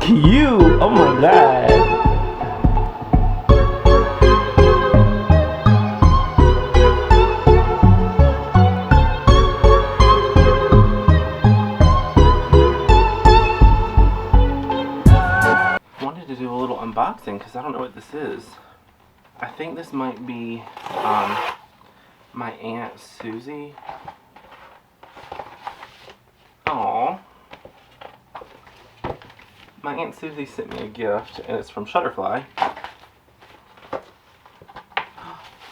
Cute! Oh my god! I wanted to do a little unboxing because I don't know what this is. I think this might be my Aunt Susie. Aww. My Aunt Susie sent me a gift, and it's from Shutterfly.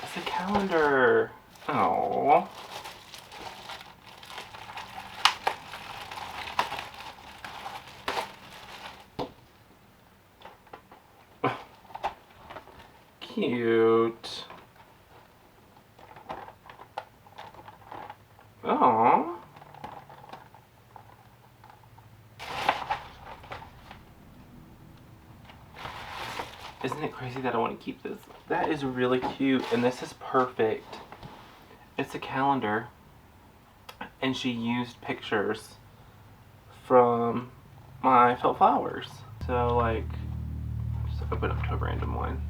It's a calendar. Aww. Cute. Aww. Isn't it crazy that I want to keep this? That is really cute, and this is perfect. It's a calendar, and she used pictures from my felt flowers. So, like, just open up to a random one.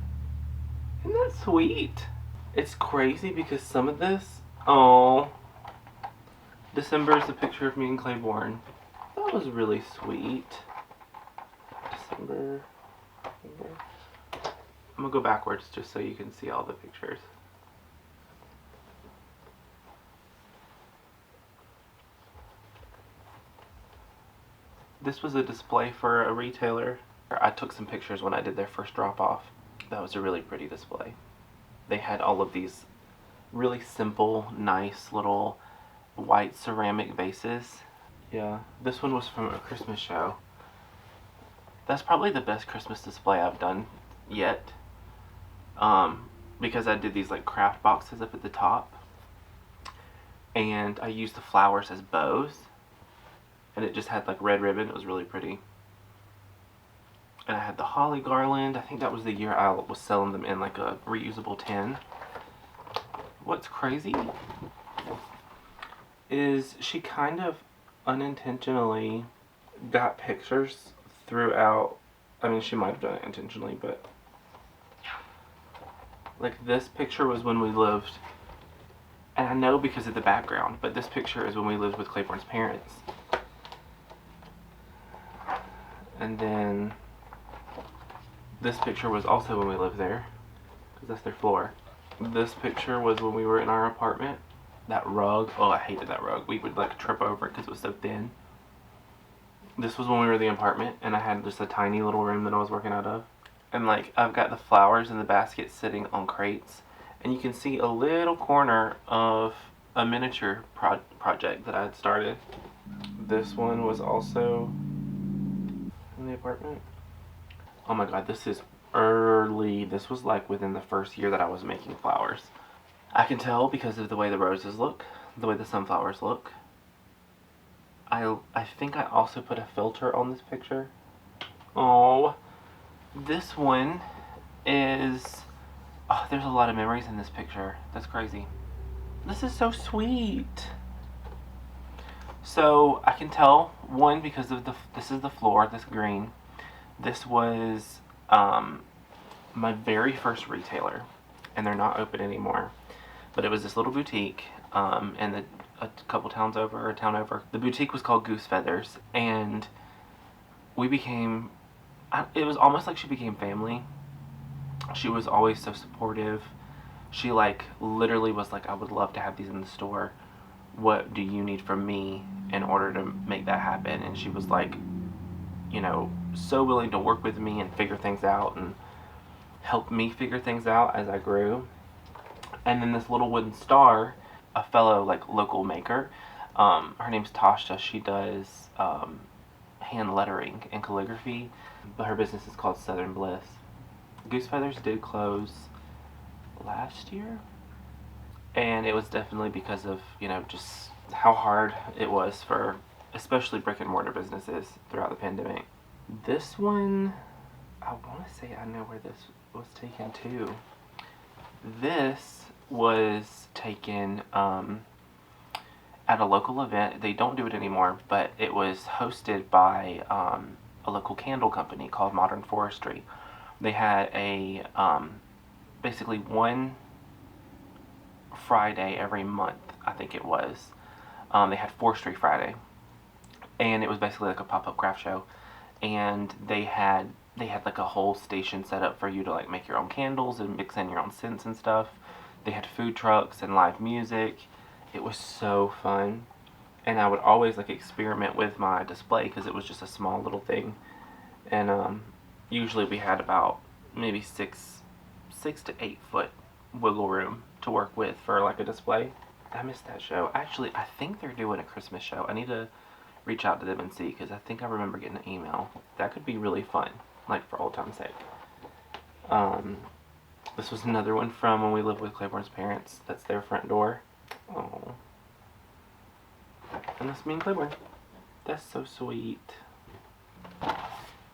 Isn't that sweet? It's crazy because some of this, oh, December is a picture of me and Claiborne. That was really sweet. December. I'm gonna go backwards just so you can see all the pictures. This was a display for a retailer. I took some pictures when I did their first drop-off. That was a really pretty display. They had all of these really simple, nice little white ceramic vases. Yeah, this one was from a Christmas show. That's probably the best Christmas display I've done yet. Because I did these like craft boxes up at the top, and I used the flowers as bows, and it just had like red ribbon. It was really pretty. And I had the holly garland. I think that was the year I was selling them in like a reusable tin. What's crazy is she kind of unintentionally got pictures throughout. I mean, she might have done it intentionally, but like this picture was when we lived, and I know because of the background, but this picture is when we lived with Claiborne's parents. And then this picture was also when we lived there, because that's their floor. This picture was when we were in our apartment. That rug, oh, I hated that rug. We would like trip over it because it was so thin. This was when we were in the apartment, and I had just a tiny little room that I was working out of. And like, I've got the flowers in the basket sitting on crates, and you can see a little corner of a miniature project that I had started. This one was also in the apartment. Oh my god, this is early. This was like within the first year that I was making flowers. I can tell because of the way the roses look, the way the sunflowers look. I think I also put a filter on this picture. Oh. This one is, oh, there's a lot of memories in this picture. That's crazy. This is so sweet. So I can tell One, because of this is the floor, this green. This was my very first retailer, and they're not open anymore. But it was this little boutique, and a couple towns over, or a town over. The boutique was called Goose Feathers, and we became. It was almost like she became family. She was always so supportive. She like literally was like, I would love to have these in the store. What do you need from me in order to make that happen? And she was like, you know, so willing to work with me and figure things out and help me figure things out as I grew. And then this little wooden star, a fellow like local maker, her name's Tasha. She does hand lettering and calligraphy, but her business is called Southern Bliss. Goose Feathers did close last year, and it was definitely because of, you know, just how hard it was for especially brick and mortar businesses throughout the pandemic. This one, I want to say I know where this was taken to. This was taken at a local event. They don't do it anymore, but it was hosted by a local candle company called Modern Forestry. They had a basically one Friday every month, I think it was. They had Forestry Friday, and it was basically like a pop-up craft show. And they had like a whole station set up for you to like make your own candles and mix in your own scents and stuff. They had food trucks and live music. It was so fun, and I would always like experiment with my display because it was just a small little thing. And usually we had about maybe 6 to 8 foot wiggle room to work with for like a display. I missed that show. Actually, I think they're doing a Christmas show. I need to reach out to them and see, because I think I remember getting an email. That could be really fun, like for old time's sake. This was another one from when we lived with Claiborne's parents. That's their front door. Oh, and that's me and Claiborne. That's so sweet.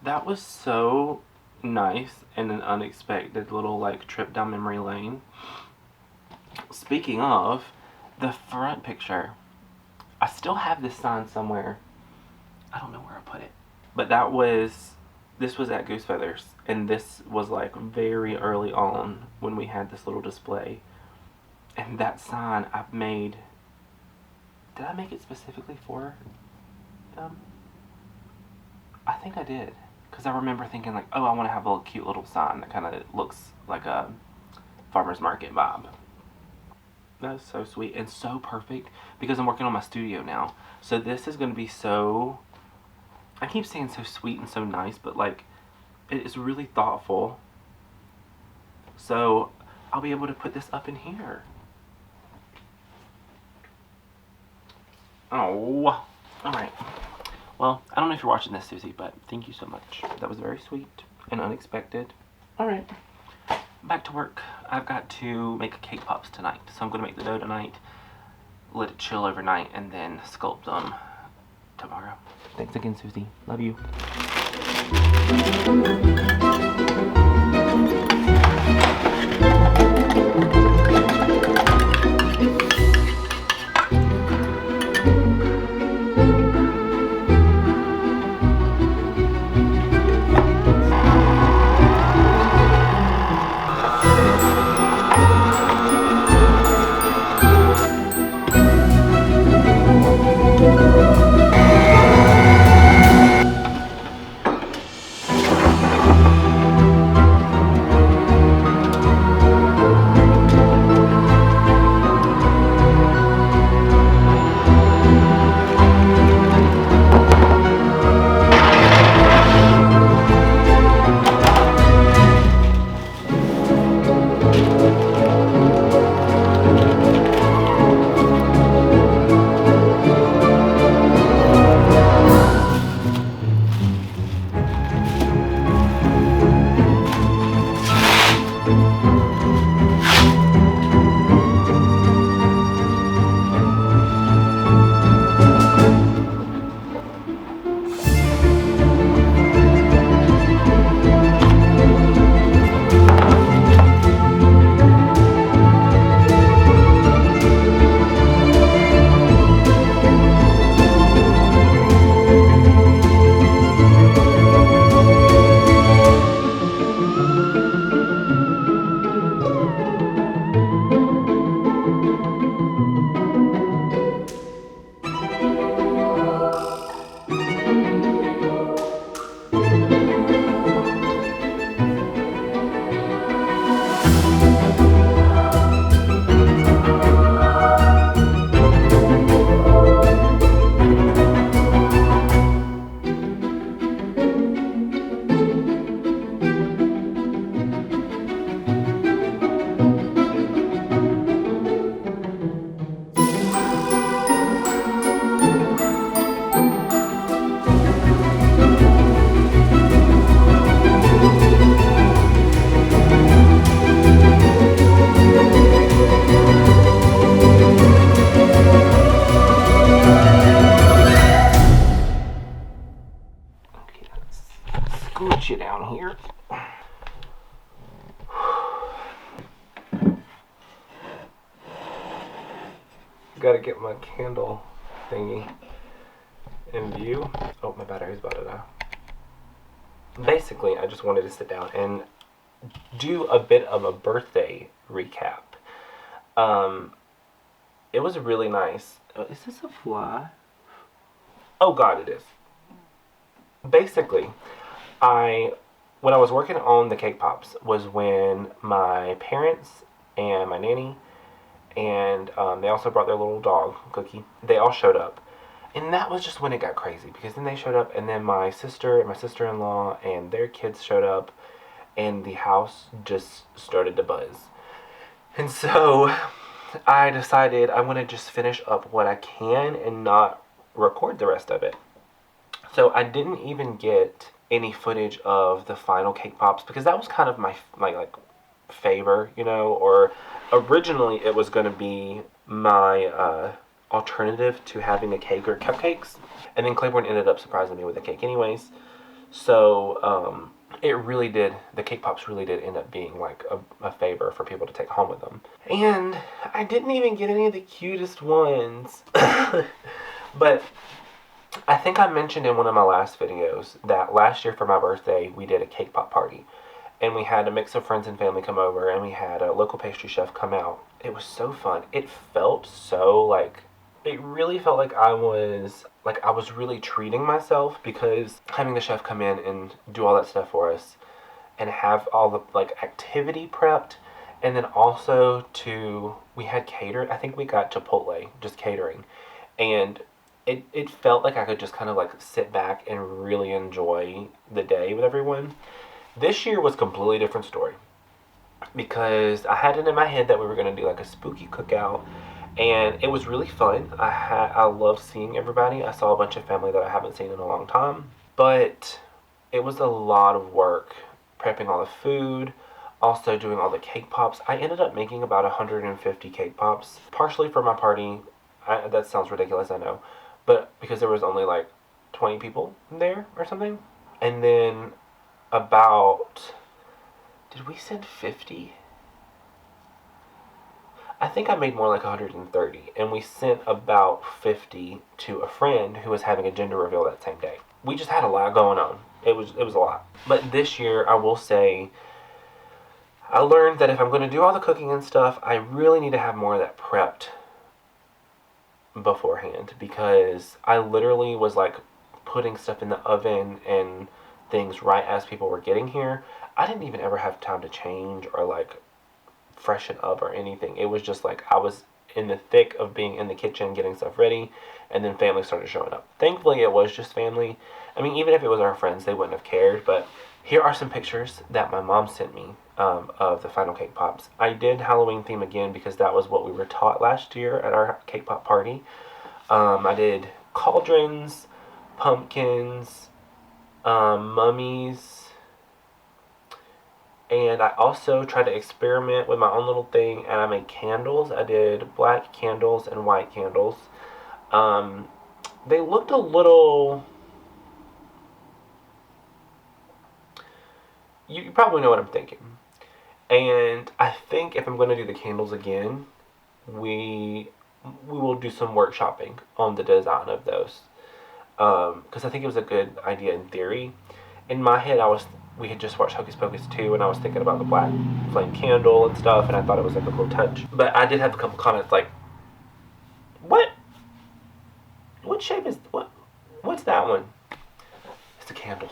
That was so nice and an unexpected little like trip down memory lane. Speaking of, the front picture, I still have this sign somewhere. I don't know where I put it. But this was at Goose Feathers, and this was like very early on when we had this little display. And that sign I made, did I make it specifically for them? I think I did. Because I remember thinking like, oh, I want to have a little cute little sign that kind of looks like a farmer's market vibe. That's so sweet and so perfect because I'm working on my studio now. So this is going to be so, I keep saying so sweet and so nice, but like it is really thoughtful. So I'll be able to put this up in here. Oh, alright. Well, I don't know if you're watching this, Susie, but thank you so much. That was very sweet and unexpected. Alright, back to work. I've got to make cake pops tonight. So I'm going to make the dough tonight, let it chill overnight, and then sculpt them tomorrow. Thanks again, Susie. Love you. scooch you down here. Gotta get my candle thingy in view. Oh, my battery's about to die. Basically, I just wanted to sit down and do a bit of a birthday recap. It was really nice. Is this a fly? Oh God, it is. Basically, when I was working on the cake pops was when my parents and my nanny and they also brought their little dog, Cookie. They all showed up. And that was just when it got crazy, because then they showed up, and then my sister and my sister-in-law and their kids showed up, and the house just started to buzz. And so I decided I want to just finish up what I can and not record the rest of it. So I didn't even get any footage of the final cake pops, because that was kind of my like favor, you know, or originally it was going to be my alternative to having a cake or cupcakes, and then Claiborne ended up surprising me with a cake anyways. So the cake pops really did end up being like a favor for people to take home with them. And I didn't even get any of the cutest ones. But I think I mentioned in one of my last videos that last year for my birthday we did a cake pop party, and we had a mix of friends and family come over, and we had a local pastry chef come out. It was so fun. It really felt like I was really treating myself, because having the chef come in and do all that stuff for us and have all the activity prepped, and then also we had catered. I think we got Chipotle, just catering, and it felt like I could just kind of sit back and really enjoy the day with everyone. This year was a completely different story, because I had it in my head that we were going to do a spooky cookout, and it was really fun. I loved seeing everybody. I saw a bunch of family that I haven't seen in a long time, but it was a lot of work prepping all the food, also doing all the cake pops. I ended up making about 150 cake pops, partially for my party. That sounds ridiculous, I know, but because there was only 20 people there or something. And then did we send 50? I think I made more like 130, and we sent about 50 to a friend who was having a gender reveal that same day. We just had a lot going on. It was a lot. But this year, I will say, I learned that if I'm going to do all the cooking and stuff, I really need to have more of that prepped beforehand, because I literally was putting stuff in the oven and things right as people were getting here. I didn't even ever have time to change or freshen up or anything. It was just I was in the thick of being in the kitchen getting stuff ready, and then family started showing up. Thankfully it was just family. I mean, even if it was our friends, they wouldn't have cared. But here are some pictures that my mom sent me of the final cake pops. I did Halloween theme again, because that was what we were taught last year at our cake pop party. I did cauldrons, pumpkins, mummies, and I also tried to experiment with my own little thing, and I made candles. I did black candles and white candles. They looked a little... You probably know what I'm thinking. And I think if I'm going to do the candles again, we will do some workshopping on the design of those. Because I think it was a good idea in theory. In my head, we had just watched Hocus Pocus 2, and I was thinking about the black flame candle and stuff, and I thought it was a cool touch. But I did have a couple comments what shape is, what's that one? It's a candle.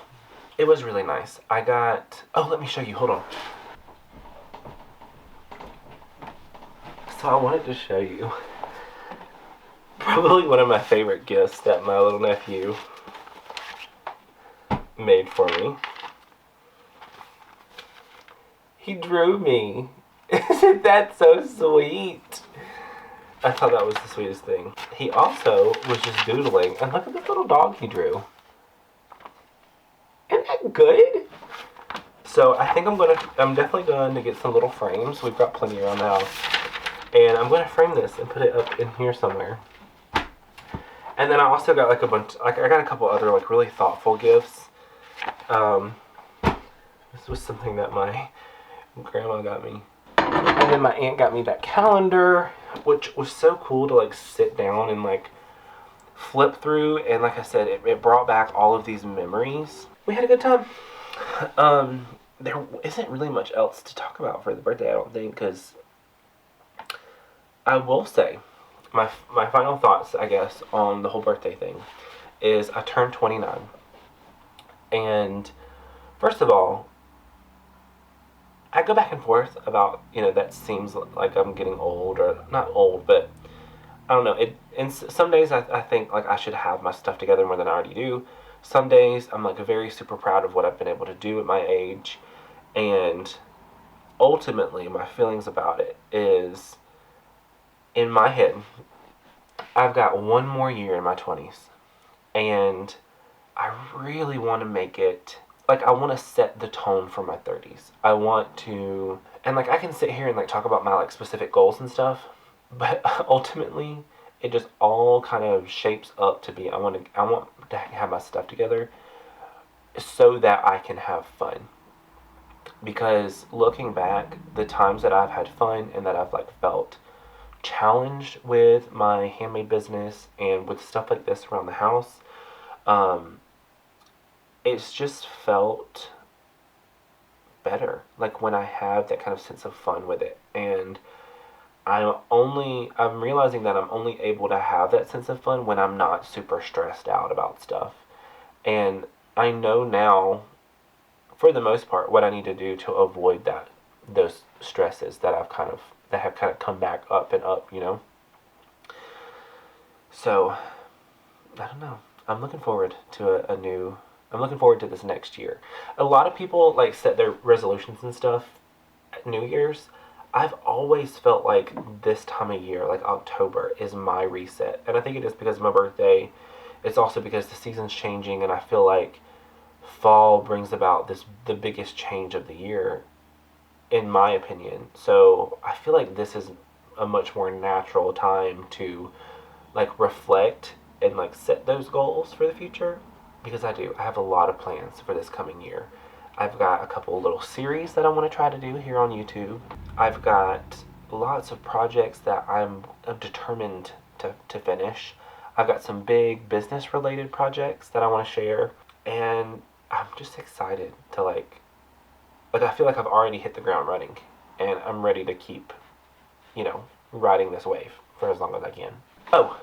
It was really nice. Let me show you, hold on. So I wanted to show you probably one of my favorite gifts that my little nephew made for me. He drew me. Isn't that so sweet? I thought that was the sweetest thing. He also was just doodling, and look at this little dog he drew. Isn't that good? So I think I'm definitely going to get some little frames. We've got plenty around the house. And I'm going to frame this and put it up in here somewhere. And then I also got I got a couple other really thoughtful gifts. This was something that my grandma got me. And then my aunt got me that calendar, which was so cool to like sit down and like flip through. And like I said, it brought back all of these memories. We had a good time. There isn't really much else to talk about for the birthday, I don't think, because I will say my final thoughts, I guess, on the whole birthday thing is I turned 29. And first of all, I go back and forth about, that seems like I'm getting old, or not old, but I don't know. And some days I think like I should have my stuff together more than I already do. Some days I'm like very super proud of what I've been able to do at my age. And ultimately, my feelings about it is, in my head, I've got one more year in my 20s. And I really want to make it, like, I want to set the tone for my 30s. I want to, and like I can sit here and like talk about my like specific goals and stuff, but ultimately it just all kind of shapes up to be, I want to have my stuff together so that I can have fun. Because looking back, the times that I've had fun and that I've like felt challenged with my handmade business and with stuff like this around the house, it's just felt better. Like when I have that kind of sense of fun with it. And I'm realizing that I'm only able to have that sense of fun when I'm not super stressed out about stuff. And I know now, for the most part, what I need to do to avoid those stresses that have kind of come back up and up, So, I don't know. I'm looking forward to I'm looking forward to this next year. A lot of people like set their resolutions and stuff at New Year's. I've always felt like this time of year, like October, is my reset. And I think it is because of my birthday. It's also because the season's changing, and I feel like fall brings about the biggest change of the year, in my opinion. So I feel like this is a much more natural time to like reflect and like set those goals for the future, because I have a lot of plans for this coming year. I've got a couple little series that I want to try to do here on YouTube. I've got lots of projects that I'm determined to finish. I've got some big business related projects that I want to share, and I'm just excited to like I feel like I've already hit the ground running, and I'm ready to keep, riding this wave for as long as I can. Oh,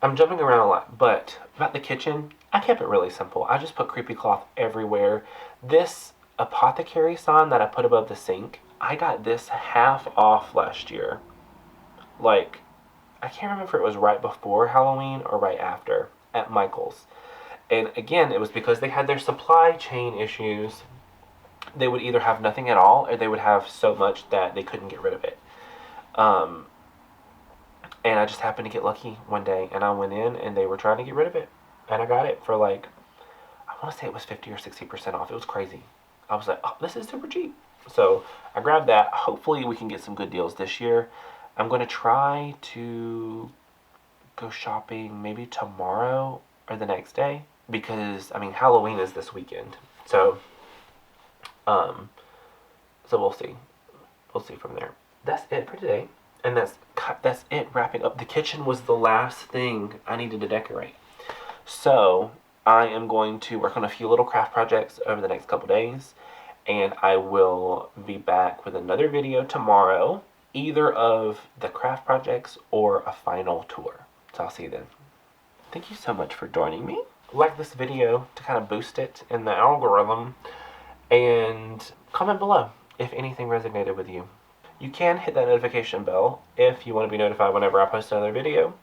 I'm jumping around a lot, but about the kitchen, I kept it really simple. I just put creepy cloth everywhere. This Apothecary sign that I put above the sink, I got this half off last year. Like, I can't remember if it was right before Halloween or right after at Michael's. And again, it was because they had their supply chain issues. They would either have nothing at all, or they would have so much that they couldn't get rid of it. And I just happened to get lucky one day, and I went in, and they were trying to get rid of it. And I got it for like, I want to say it was 50 or 60% off. It was crazy. I was like, oh, this is super cheap. So I grabbed that. Hopefully we can get some good deals this year. I'm going to try to go shopping maybe tomorrow or the next day, because Halloween is this weekend. So we'll see. We'll see from there. That's it for today. And that's it, wrapping up. The kitchen was the last thing I needed to decorate. So I am going to work on a few little craft projects over the next couple days, and I will be back with another video tomorrow, either of the craft projects or a final tour. So I'll see you then. Thank you so much for joining me. Like this video to kind of boost it in the algorithm, and comment below if anything resonated with you. You can hit that notification bell if you want to be notified whenever I post another video.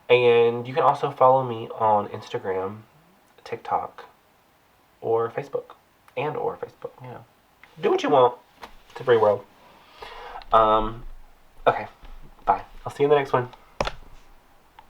And you can also follow me on Instagram, TikTok, or Facebook. Do what you want. It's a free world. Okay. Bye. I'll see you in the next one.